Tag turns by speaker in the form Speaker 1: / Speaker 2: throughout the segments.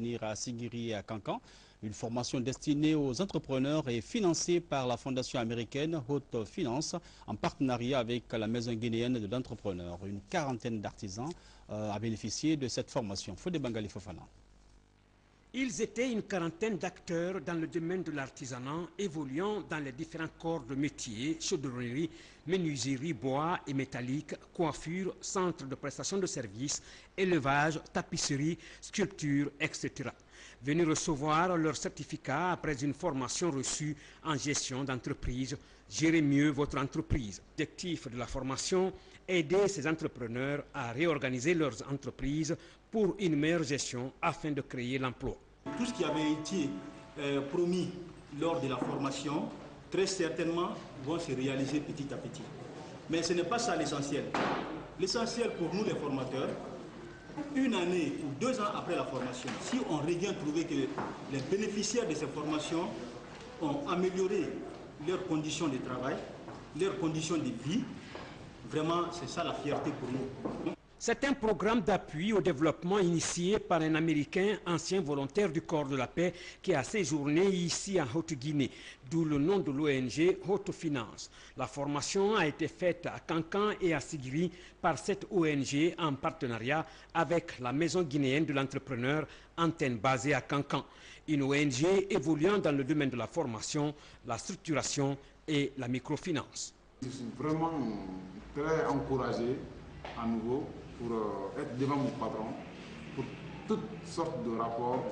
Speaker 1: venir à Sigiri et à Kankan. Une formation destinée aux entrepreneurs et financée par la fondation américaine Haute Finance en partenariat avec la maison guinéenne de l'entrepreneur. Une quarantaine d'artisans a bénéficié de cette formation. Fodé Bangali Fofana.
Speaker 2: Ils étaient une quarantaine d'acteurs dans le domaine de l'artisanat, évoluant dans les différents corps de métiers, chaudronnerie, menuiserie, bois et métallique, coiffure, centre de prestation de services, élevage, tapisserie, sculpture, etc. Venus recevoir leur certificat après une formation reçue en gestion d'entreprise. Gérez mieux votre entreprise. L'objectif de la formation, aider ces entrepreneurs à réorganiser leurs entreprises pour une meilleure gestion afin de créer l'emploi.
Speaker 3: Tout ce qui avait été promis lors de la formation, très certainement, vont se réaliser petit à petit. Mais ce n'est pas ça l'essentiel. L'essentiel pour nous les formateurs, une année ou 2 ans après la formation, si on revient trouver que les bénéficiaires de ces formations ont amélioré leurs conditions de travail, leurs conditions de vie, vraiment c'est ça la fierté pour nous.
Speaker 2: C'est un programme d'appui au développement initié par un Américain, ancien volontaire du corps de la paix, qui a séjourné ici en Haute-Guinée, d'où le nom de l'ONG Haute Finance. La formation a été faite à Kankan et à Sigiri par cette ONG en partenariat avec la maison guinéenne de l'entrepreneur, antenne basée à Kankan. Une ONG évoluant dans le domaine de la formation, la structuration et la microfinance.
Speaker 4: Je suis vraiment très encouragé à nouveau pour être devant mon patron pour toutes sortes de rapports,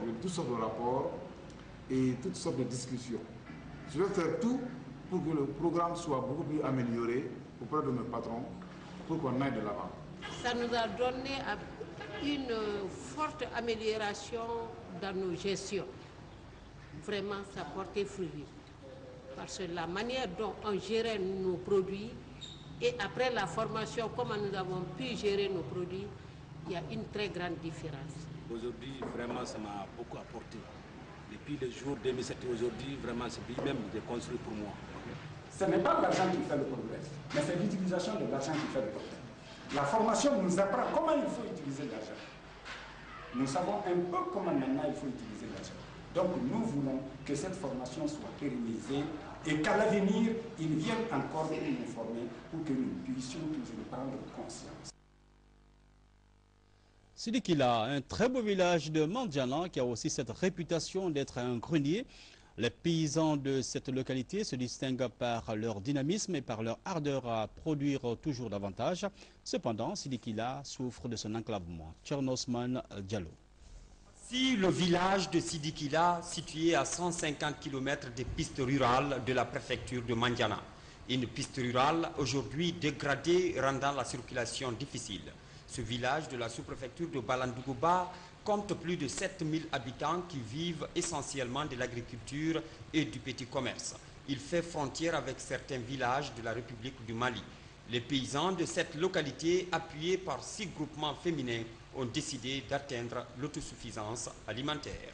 Speaker 4: et toutes sortes de discussions. Je vais faire tout pour que le programme soit beaucoup plus amélioré auprès de mes patrons pour qu'on aille de l'avant.
Speaker 5: Ça nous a donné une forte amélioration dans nos gestions. Vraiment, ça a porté fruit. Parce que la manière dont on gérait nos produits et après la formation, comment nous avons pu gérer nos produits, il y a une très grande différence.
Speaker 6: Aujourd'hui, vraiment, ça m'a beaucoup apporté. Depuis le jour 2007 et aujourd'hui, vraiment, c'est lui-même qui est construit pour moi.
Speaker 7: Ce n'est pas l'argent qui fait le problème, mais c'est l'utilisation de l'argent qui fait le problème. La formation nous apprend comment il faut utiliser l'argent. Nous savons un peu comment maintenant il faut utiliser l'argent. Donc nous voulons que cette formation soit pérennisée et qu'à l'avenir, ils viennent encore nous former pour que nous puissions toujours prendre conscience.
Speaker 1: Sidikila, un très beau village de Mandjana qui a aussi cette réputation d'être un grenier. Les paysans de cette localité se distinguent par leur dynamisme et par leur ardeur à produire toujours davantage. Cependant, Sidikila souffre de son enclavement. Tchernosman Diallo.
Speaker 8: Si le village de Sidikila, situé à 150 km des pistes rurales de la préfecture de Mandjana, une piste rurale aujourd'hui dégradée rendant la circulation difficile. Ce village de la sous-préfecture de Balandougouba compte plus de 7000 habitants qui vivent essentiellement de l'agriculture et du petit commerce. Il fait frontière avec certains villages de la République du Mali. Les paysans de cette localité, appuyés par 6 groupements féminins, ont décidé d'atteindre l'autosuffisance alimentaire.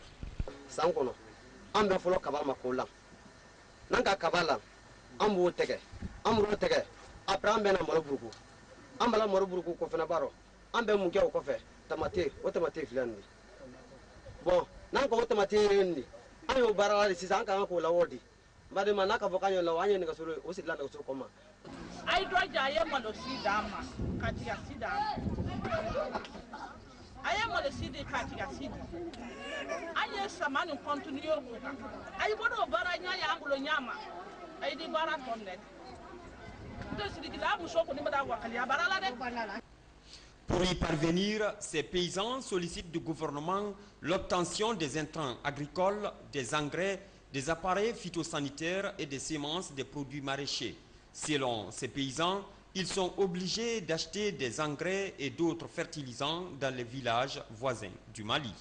Speaker 8: Pour y parvenir, ces paysans sollicitent du gouvernement l'obtention des intrants agricoles, des engrais, des appareils phytosanitaires et des semences des produits maraîchers. Selon ces paysans, ils sont obligés d'acheter des engrais et d'autres fertilisants dans les villages voisins du Mali.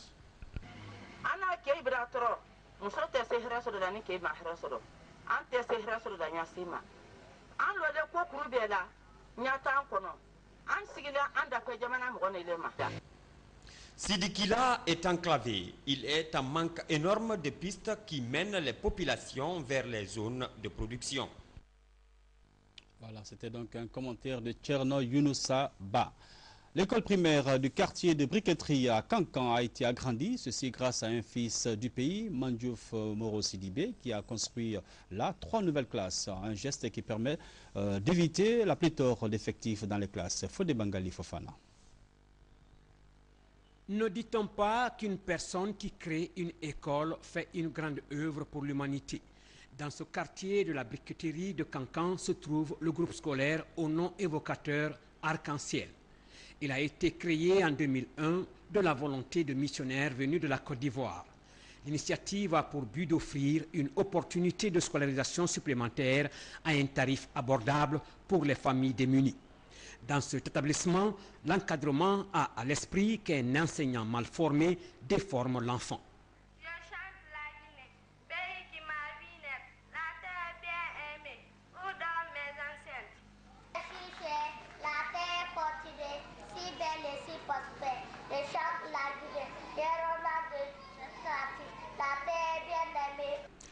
Speaker 8: Sidikila est enclavé. Il est un manque énorme de pistes qui mènent les populations vers les zones de production.
Speaker 1: Voilà, c'était donc un commentaire de Tcherno Younoussa Ba. L'école primaire du quartier de Briqueterie à Cancan a été agrandie, ceci grâce à un fils du pays, Mandiouf Moro Sidibé, qui a construit là 3 nouvelles classes. Un geste qui permet d'éviter la pléthore d'effectifs dans les classes. Fodé Bangali Fofana.
Speaker 2: Ne dit-on pas qu'une personne qui crée une école fait une grande œuvre pour l'humanité? Dans ce quartier de la Briqueterie de Cancan se trouve le groupe scolaire au nom évocateur Arc-en-Ciel. Il a été créé en 2001 de la volonté de missionnaires venus de la Côte d'Ivoire. L'initiative a pour but d'offrir une opportunité de scolarisation supplémentaire à un tarif abordable pour les familles démunies. Dans cet établissement, l'encadrement a à l'esprit qu'un enseignant mal formé déforme l'enfant.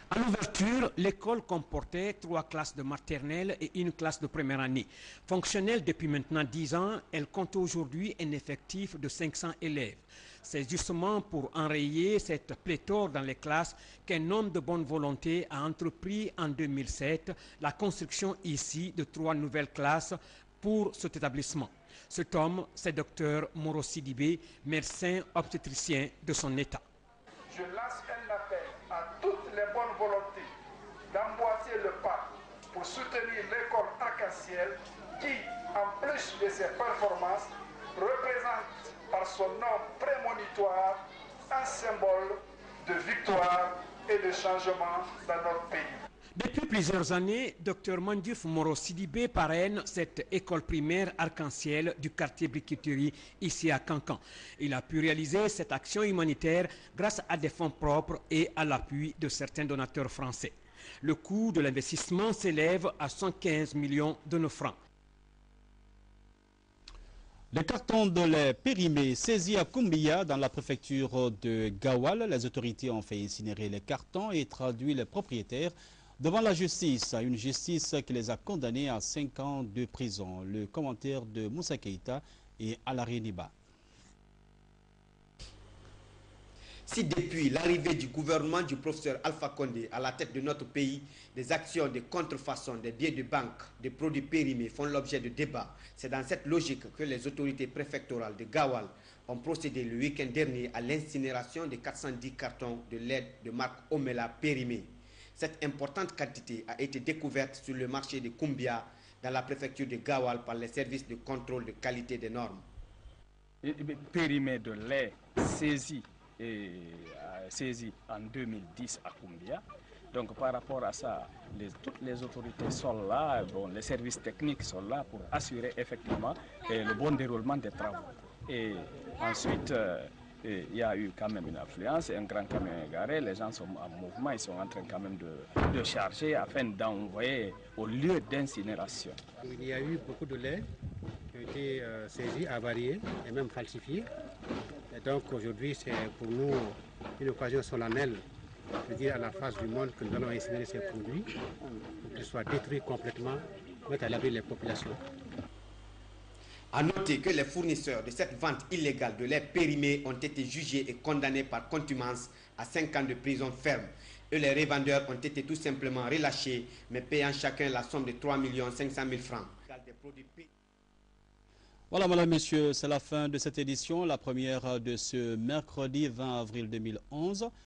Speaker 2: À l'ouverture, l'école comportait 3 classes de maternelle et une classe de première année. Fonctionnelle depuis maintenant 10 ans, elle compte aujourd'hui un effectif de 500 élèves. C'est justement pour enrayer cette pléthore dans les classes qu'un homme de bonne volonté a entrepris en 2007 la construction ici de 3 nouvelles classes pour cet établissement. Cet homme, c'est Dr Moro Sidibé, médecin obstétricien de son état.
Speaker 9: Je lance un appel à toutes les bonnes volontés d'emboîter le pas pour soutenir l'école Arc-en-Ciel qui, en plus de ses performances, représente par son nom prémonitoire un symbole de victoire et de changement dans notre pays.
Speaker 2: Depuis plusieurs années, Dr Mandiouf Moro Sidibé parraine cette école primaire Arc-en-Ciel du quartier Briqueterie ici à Cancan. Il a pu réaliser cette action humanitaire grâce à des fonds propres et à l'appui de certains donateurs français. Le coût de l'investissement s'élève à 115 millions de nos francs.
Speaker 1: Les cartons de lait périmés saisis à Koumbia dans la préfecture de Gawal. Les autorités ont fait incinérer les cartons et traduit les propriétaires devant la justice, une justice qui les a condamnés à 5 ans de prison. Le commentaire de Moussa Keïta et Alari Niba.
Speaker 10: Si depuis l'arrivée du gouvernement du professeur Alpha Condé à la tête de notre pays, des actions de contrefaçon des billets de banque, des produits périmés font l'objet de débats, c'est dans cette logique que les autorités préfectorales de Gawal ont procédé le week-end dernier à l'incinération de 410 cartons de lait de marque Omela périmés. Cette importante quantité a été découverte sur le marché de Koumbia dans la préfecture de Gawal par les services de contrôle de qualité des normes.
Speaker 11: Périmés de lait saisis en 2010 à Koumbia. Donc par rapport à ça, toutes les autorités sont là, les services techniques sont là pour assurer effectivement le bon déroulement des travaux. Et ensuite, il y a eu quand même une affluence, un grand camion est garé, les gens sont en mouvement, ils sont en train quand même de charger afin d'envoyer au lieu d'incinération.
Speaker 12: Il y a eu beaucoup de lait qui ont été saisis, avariés et même falsifiés. Et donc aujourd'hui, c'est pour nous une occasion solennelle de dire à la face du monde que nous allons incinérer ces produits pour qu'ils soient détruits complètement, mettre à l'abri les populations.
Speaker 10: A noter que les fournisseurs de cette vente illégale de lait périmé ont été jugés et condamnés par contumace à 5 ans de prison ferme. Et les revendeurs ont été tout simplement relâchés, mais payant chacun la somme de 3 500 000 francs.
Speaker 1: Voilà, madame, messieurs, c'est la fin de cette édition, la première de ce mercredi 20 avril 2011.